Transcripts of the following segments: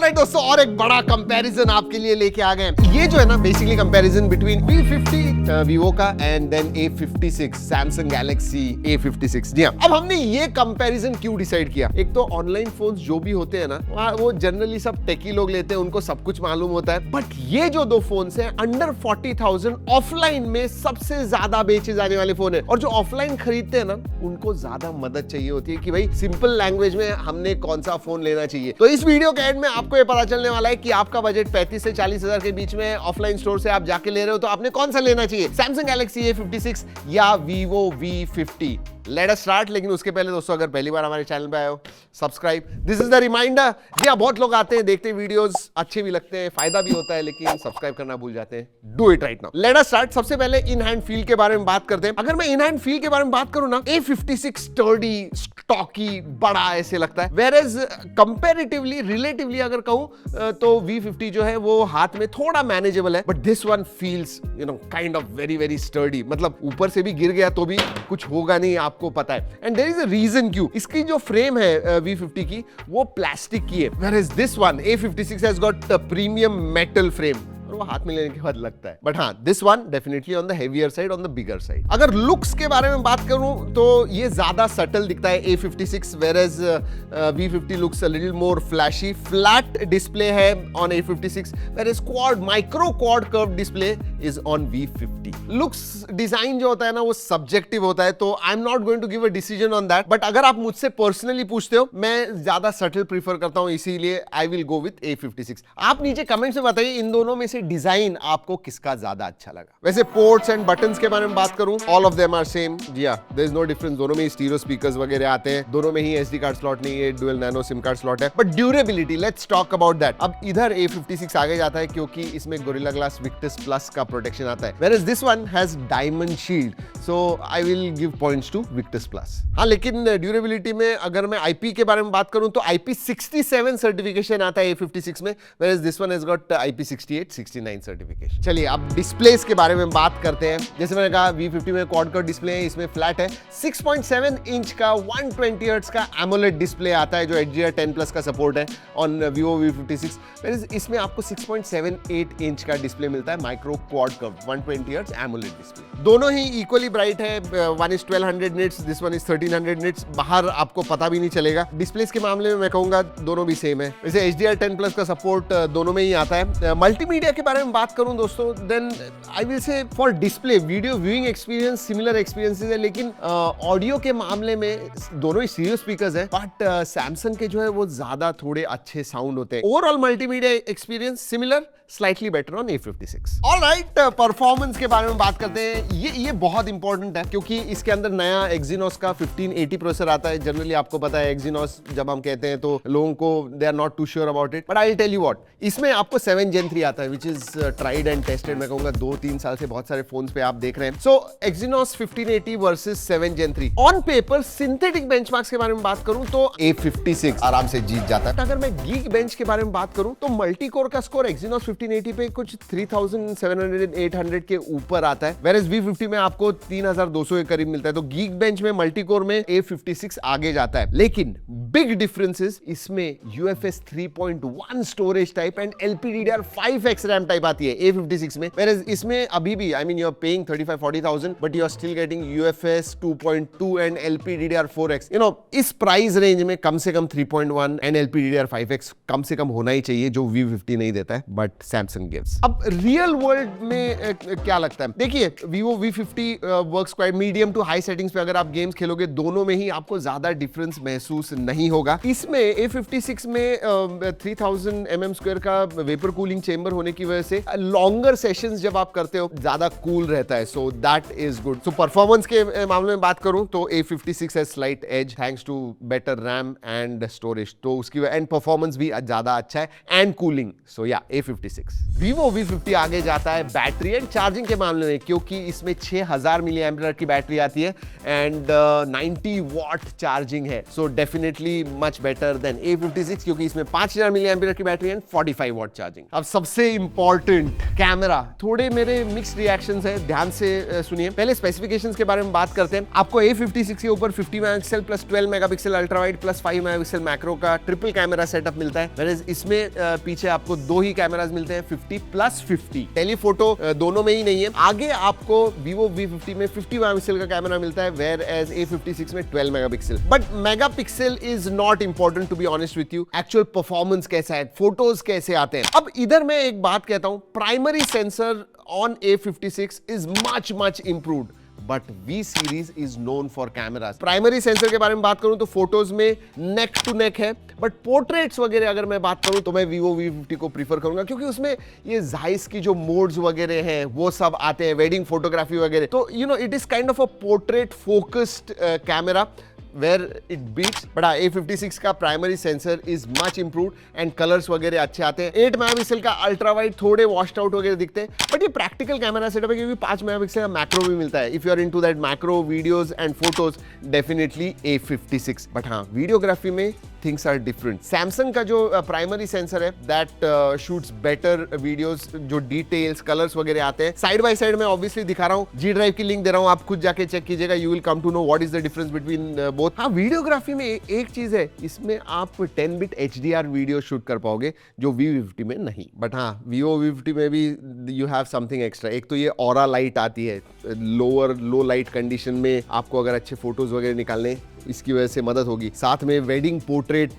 Alright दोस्तों, और एक बड़ा कंपैरिजन आपके लिए लेके आ गए। ये जो है ना basically comparison between V50 Vivo का and then A56 Samsung Galaxy A56। जी हाँ, अब हमने ये कंपैरिजन क्यों डिसाइड किया? एक तो ऑनलाइन फोन्स जो भी होते हैं ना वो जनरली सब टेकी लोग लेते हैं, उनको सब कुछ मालूम होता है, बट ये जो दो फोन्स हैं अंडर 40,000 ऑफलाइन में सबसे ज्यादा बेचे जाने वाले फोन है। और जो ऑफलाइन खरीदते हैं ना उनको ज्यादा मदद चाहिए होती है कि भाई सिंपल लैंग्वेज में हमने कौन सा फोन लेना चाहिए। तो इस वीडियो के एंड में आपको ये पता चलने वाला है कि आपका बजट 35 से 40 हजार के बीच में ऑफलाइन स्टोर से आप जाके ले रहे हो तो आपने कौन सा लेना चाहिए, सैमसंग गैलेक्सी A56 या Vivo V50। Let us start. लेकिन उसके पहले दोस्तों अगर पहली बार हमारे चैनल पे आए हो, subscribe. This is the reminder. जी हाँ, बहुत लोग आते हैं, देखते हैं वीडियोस, अच्छे भी लगते हैं, फायदा भी होता है, लेकिन सब्सक्राइब करना भूल जाते हैं। Do it right now. Let us start. सबसे पहले इन हैंड फील के बारे में बात करते हैं। अगर मैं इन हैंड फील के बारे में बात करूं ना, A56 स्टर्डी, स्टॉकी, बड़ा ऐसे लगता है, वेयर एज कंपैरेटिवली रिलेटिवली अगर कहूं तो V50 जो है वो हाथ में थोड़ा मैनेजेबल है, but this one feels kind of very very sturdy. मतलब ऊपर से भी गिर गया तो भी कुछ होगा नहीं, आपको पता है। And there is a reason क्यों। इसकी जो फ्रेम है V50 की वो प्लास्टिक की है, whereas this one A56 has got premium metal frame, और वो हाथ में लेने के बाद लगता है। बट हाँ, this one definitely on the heavier side, on the bigger side. अगर लुक्स के बारे में बात करूं तो ये ज्यादा सटल दिखता है A56, whereas V50 looks a little more flashy. Flat display है on A56, whereas micro quad curve display is on V50. Looks design जो होता है ना वो सब्जेक्टिव होता है, तो I am not going to give a decision on that. But अगर आप मुझसे पर्सनली पूछते हो, मैं ज्यादा सटल प्रीफर करता हूं, इसीलिए I will go with A56। आप नीचे कमेंट्स में बताइए इन दोनों में से डिजाइन आपको किसका ज्यादा अच्छा लगा। वैसे पोर्ट्स एंड बटन्स के बारे में बात करूं, all of them are same. जी हां, देयर इज नो डिफरेंस। दोनों में ही स्टीरियो स्पीकर्स वगैरह आते हैं, दोनों में ही एसडी कार्ड स्लॉट नहीं है, dual nano SIM card slot है। But durability, let's talk about that. अब इधर A56 आगे जाता है क्योंकि इसमें गोरिल्ला ग्लास विक्टस प्लस का प्रोटेक्शन आता है, whereas this one has diamond shield, so I will give points to Victus Plus। हाँ, लेकिन ड्यूरेबिलिटी में अगर मैं IP के बारे में बात करूं तो IP67 सर्टिफिकेशन आता है A56 में, whereas this one has got IP68, 69 certification. चलिए अब डिस्प्लेस के बारे में बात करते हैं। जैसे मैंने कहा V50 में क्वाड कर्व डिस्प्ले है, इसमें फ्लैट है। 6.7 इंच का 120 हर्ट्ज का एमोलेड डिस्प्ले आता है जो HDR10 प्लस का सपोर्ट है ऑन Vivo V56, whereas इसमें आपको 6.78 इंच का डिस्प्ले मिलता है, micro quad curve 120 hertz AMOLED display. दोनों ही इक्वली ब्राइट है, one is 1200 nits, this one is 1300 nits. बाहर आपको पता भी नहीं चलेगा। डिस्प्लेस के मामले में मैं कहूंगा दोनों भी सेम है। वैसे HDR10 प्लस का सपोर्ट दोनों में ही आता है। मल्टीमीडिया के बारे में बात करूं दोस्तों, then I will say for display video viewing experience similar experiences है, लेकिन ऑडियो के मामले में दोनों ही स्टीरियो स्पीकर्स है, बट सैमसंग के जो है वो ज्यादा थोड़े अच्छे साउंड होते हैं। Overall multimedia experience similar, slightly better on A56। Alright, performance के बारे में बात करते हैं। ये बहुत इंपॉर्टेंट है क्योंकि इसके अंदर नया Exynos का 1580 प्रोसेसर आता है। जनरली आपको पता है Exynos जब हम कहते हैं तो लोगों को they are not too sure about it, but I will tell you what, इसमें आपको 7 Gen 3 आता है, which is tried and tested. मैं कहूंगा 2-3 साल से बहुत सारे फोन्स पे आप देख रहे हैं। सो Exynos 1580 versus 7 Gen 3 on paper. Synthetic benchmarks के बारे में बात करूं तो A56 आराम से जीत जाता है। अगर मैं गीक बेंच के बारे में बात करूं तो मल्टी कोर का स्कोर Exynos 1580 पे कुछ 3700-800 के ऊपर आता है, whereas V50 में आपको 3200 के करीब मिलता है। तो गीक बेंच में मल्टी कोर में A56 आगे जाता है, लेकिन बिग डिफरेंसेस इसमें UFS 3.1 storage type and LPDDR5X RAM type आती है A56 में, whereas इसमें अभी भी I mean you are paying 35-40,000 but you are still getting UFS 2.2 and LPDDR4X। इस प्राइस रेंज में कम से कम 3.1 एंड LPDDR5X कम से कम होना ही चाहिए, जो V50 नहीं देता है, बट सैमसंग गिव्स। अब रियल वर्ल्ड में क्या लगता है, देखिए Vivo V50 works quite medium to high settings पे। अगर आप गेम्स खेलोगे दोनों में ही आपको ज्यादा डिफरेंस महसूस नहीं होगा। इसमें A56 में 3000 mm² का वेपर कूलिंग चेंबर होने की वजह से लॉन्गर सेशंस जब आप करते हो ज्यादा कूल रहता है, so that is good. So performance के मामले में बात करूं तो A56 है slight edge thanks to better RAM and storage, तो उसकी एंड परफॉर्मेंस भी ज्यादा अच्छा है एंड कूलिंग। सो या A56। Vivo V50 आगे जाता है बैटरी एंड चार्जिंग के मामले में, क्योंकि इसमें 6000 मिली एम्पियर की बैटरी आती है एंड 90 वॉट चार्जिंग है। So definitely much better than A56, क्योंकि इसमें 5000 मिली एम्पियर की बैटरी एंड 45 वॉट चार्जिंग। अब सबसे इंपॉर्टेंट कैमरा। थोड़े मेरे मिक्स्ड रिएक्शंस है, ध्यान से सुनिए। पहले स्पेसिफिकेशंस के बारे में बात करते हैं। आपको A56 के ऊपर 50 megapixel plus 12 megapixel ultra wide plus 5 megapixel macro का ट्रिपल कैमरा सेटअप मिलता है। Whereas इसमें पीछे आपको दो ही कैमरास मिलते हैं, 50 प्लस 50। टेलीफोटो दोनों में ही नहीं है। आगे आपको Vivo V50 में 50 मेगापिक्सल का कैमरा मिलता है, whereas A56 में 12 megapixel. But megapixel is not important to be honest with you. Actual performance कैसा है, फोटोज कैसे आते हैं। अब इधर मैं एक बात कहता हूं, primary sensor on A56 is much improved, but V series is known for cameras. Primary sensor के बारे में बात करूं तो फोटोज में नेक टू नेक है, बट पोर्ट्रेट्स वगैरह अगर मैं बात करूं तो मैं Vivo V50 को प्रीफर करूंगा, क्योंकि उसमें ये जाइस की जो मोड्स वगैरह हैं वो सब आते हैं, वेडिंग फोटोग्राफी वगैरह। तो you know it is kind of a portrait focused camera where it beats, but A56 का primary sensor is much improved and colours वगैरह अच्छे आते हैं। 8 मेगापिक्सल का अल्ट्रा वाइड थोड़े वॉश्ड आउट वगैरह दिखते हैं, बट ये प्रैक्टिकल कैमरा सेटअप है, क्योंकि 5 मेगापिक्सल का मैक्रो भी मिलता है। If you are into that macro videos and photos, definitely A56। But हाँ, वीडियोग्राफी में थिंग्स आर डिफरेंट। सैमसंग का जो प्राइमरी सेंसर है दैट शूट्स बेटर वीडियोस, जो डिटेल्स कलर्स वगैरह आते हैं। साइड बाय साइड में ऑब्वियसली दिखा रहा हूँ, जी ड्राइव की लिंक दे रहा हूँ, आप खुद जाके चेक कीजिएगा, you will come to know what is the difference between both. हाँ, वीडियोग्राफी में एक चीज है, इसमें आप 10 बिट HDR वीडियो शूट कर पाओगे, जो V50 में नहीं। बट हाँ, Vivo V50 में भी यू हैव समथिंग एक्स्ट्रा। एक तो ये ऑरा लाइट आती है, लो लाइट कंडीशन में आपको अगर अच्छे फोटोज वगैरह निकालने, इसकी वजह से मदद होगी। साथ में वेडिंग पोर्ट्रेट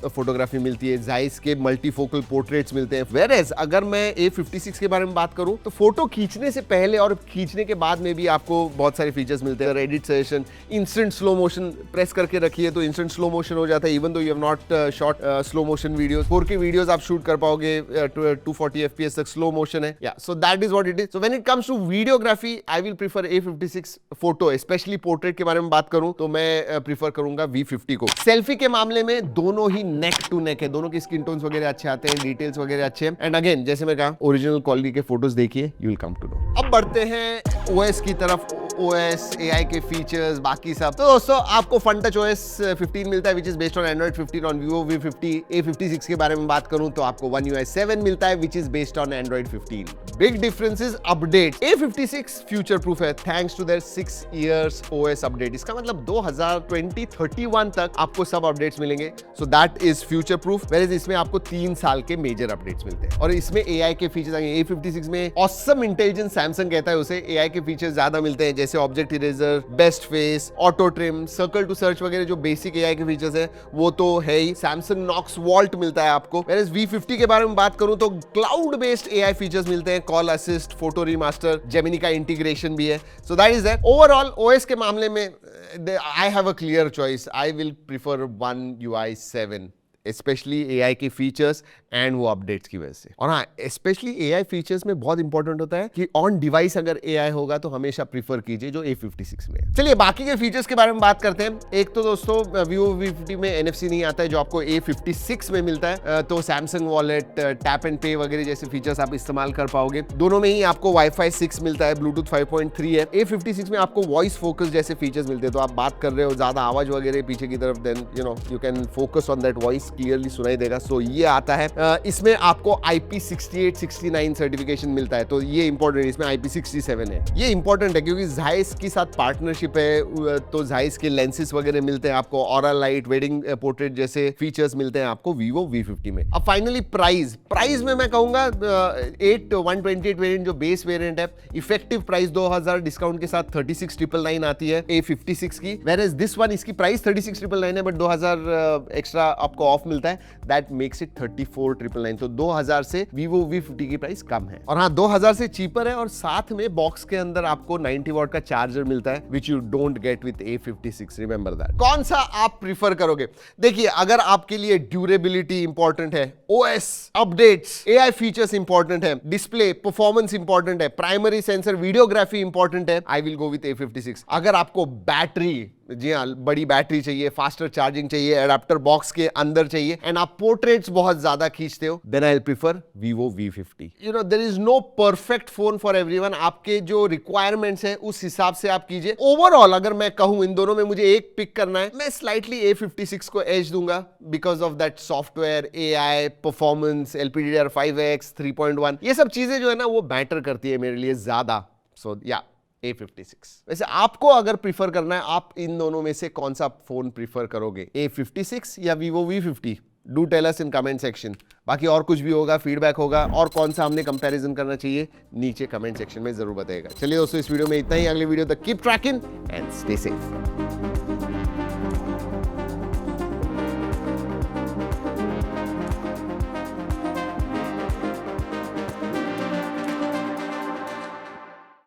फोटोग्राफी मिलती है, जाइस के मल्टीफोकल पोर्ट्रेट्स मिलते हैं। वेयरएज अगर मैं A56 के बारे में बात करूं तो फोटो खींचने से पहले और खींचने के बाद में भी आपको बहुत सारे फीचर्स मिलते हैं। Edit suggestion, instant slow motion, press करके रखिए तो इंस्टेंट स्लो मोशन हो जाता है, even though you have not shot slow motion videos. 4K videos आप शूट कर पाओगे, 240 FPS तक स्लो मोशन है। या so that is what it is. So when it comes to videography, I will prefer A56 photo, specially portrait के बारे में बात करूं तो मैं प्रीफर करूंगा V50 को। सेल्फी के मामले में दोनों ही नेक टू नेक है, दोनों की स्किन टोन्स वगैरह अच्छे आते हैं, डिटेल्स वगैरह अच्छे हैं। एंड अगेन, जैसे मैं कहा, ओरिजिनल क्वालिटी के फोटोज देखिए, you will come to know. अब बढ़ते हैं OS की तरफ। OS, AI के फीचर्स, बाकी सब। तो दोस्तों, आपको FunTouch OS 15 मिलता है, which is based on Android 15 on Vivo V50। A56 के बारे में बात करूं तो आपको One UI 7 मिलता है, which is based on Android 15। Big difference is update. A56 future proof है thanks to their 6 years OS update. इसका मतलब 2031 तक आपको सब अपडेट्स मिलेंगे, so that is future proof. Where इसमें आपको 3 साल के मेजर अपडेट्स मिलते हैं और इसमें AI के फीचर्स आएंगे। A56 में ऑसम इंटेलिजेंस, सैमसंग कहता है उसे, AI के फीचर्स ज्यादा मिलते हैं, जैसे object eraser, best face, auto trim, circle to search वगैरह जो बेसिक AI के फीचर्स है वो तो है ही। सैमसंग नॉक्स वॉल्ट मिलता है आपको। वेयर V50 के बारे में बात करूं तो क्लाउड बेस्ड AI फीचर्स मिलते हैं, call assist, photo remaster, Gemini का इंटीग्रेशन भी है। So that is that. Overall OS के मामले में I have a clear choice. I will prefer One UI 7, specially AI के फीचर्स एंड वो अपडेट्स की वजह से। और हाँ, स्पेशली AI फीचर्स में बहुत इंपॉर्टेंट होता है कि ऑन डिवाइस अगर AI होगा तो हमेशा प्रीफर कीजिए जो A56 में है। चलिए बाकी के फीचर्स के बारे में बात करते हैं। एक तो दोस्तों, Vivo V50 में NFC नहीं आता है, जो आपको A56 में मिलता है। तो सैमसंग वॉलेट, टैप एंड पे वगैरह जैसे फीचर्स आप इस्तेमाल कर पाओगे। दोनों में ही आपको Wi-Fi 6 मिलता है, Bluetooth 5.3 है। A56 में आपको वॉइस फोकस जैसे फीचर्स मिलते हैं, तो आप बात कर रहे हो, ज्यादा आवाज वगैरह पीछे की तरफ, then you can focus on that voice, clearly सुनाई देगा। सो ये आता है। इसमें आपको IP68, 69 सर्टिफिकेशन मिलता है, तो ये इंपॉर्टेंट है। इसमें IP67 है, ये इंपॉर्टेंट है क्योंकि जाइस के साथ पार्टनरशिप है, तो जाइस के लेंसेज वगैरह मिलते हैं आपको, ऑरा लाइट, वेडिंग पोर्ट्रेट जैसे फीचर्स मिलते हैं आपको Vivo V50 में। अब फाइनली प्राइस में मैं कहूंगा 128 वेरिएंट जो बेस वेरिएंट है, इफेक्टिव प्राइस 2000 डिस्काउंट के साथ 36,999 आती है A56 की। वेयर दिस वन, इसकी प्राइस 36,999 है, बट 2000 एक्स्ट्रा आपको ऑफ मिलता है, दैट मेक्स इट 34,999। तो 2000 से Vivo V50 की प्राइस कम है। और हाँ, 2000 से चीपर है, और साथ में बॉक्स के अंदर आपको 90 वॉट का चार्जर मिलता है, which you don't get with A56, remember that. कौन सा आप प्रीफर करोगे? देखिए, अगर आपके लिए ड्यूरेबिलिटी इंपॉर्टेंट है, OS updates, AI features important है, डिस्प्ले परफॉर्मेंस इंपॉर्टेंट है, प्राइमरी सेंसर, वीडियोग्राफी इंपॉर्टेंट है, I will go with A56। अगर आपको बैटरी जी हाँ, बड़ी बैटरी चाहिए, फास्टर चार्जिंग चाहिए, एडाप्टर बॉक्स के अंदर चाहिए, एंड आप पोर्ट्रेट्स बहुत ज्यादा खींचते हो, then I prefer Vivo V50. You know there is no perfect phone for everyone. आपके जो रिक्वायरमेंट्स है उस हिसाब से आप कीजिए. ओवरऑल अगर मैं कहूं इन दोनों में मुझे एक पिक करना है, मैं स्लाइटली A56 को एज दूंगा because of that software, AI, performance, LPDDR5X 3.1, ये सब चीजें जो है ना वो मैटर करती है मेरे लिए ज्यादा. सो या A56. वैसे आपको अगर प्रीफर करना है, आप इन दोनों में से कौन सा फोन प्रीफर करोगे, A56 या Vivo V50? Do tell us in comment section. बाकी और कुछ भी होगा, फीडबैक होगा, और कौन सा हमने कंपैरिजन करना चाहिए, नीचे कमेंट सेक्शन में जरूर बताइएगा. चलिए दोस्तों, इस वीडियो में इतना ही. अगले वीडियो तक keep trekking and stay safe.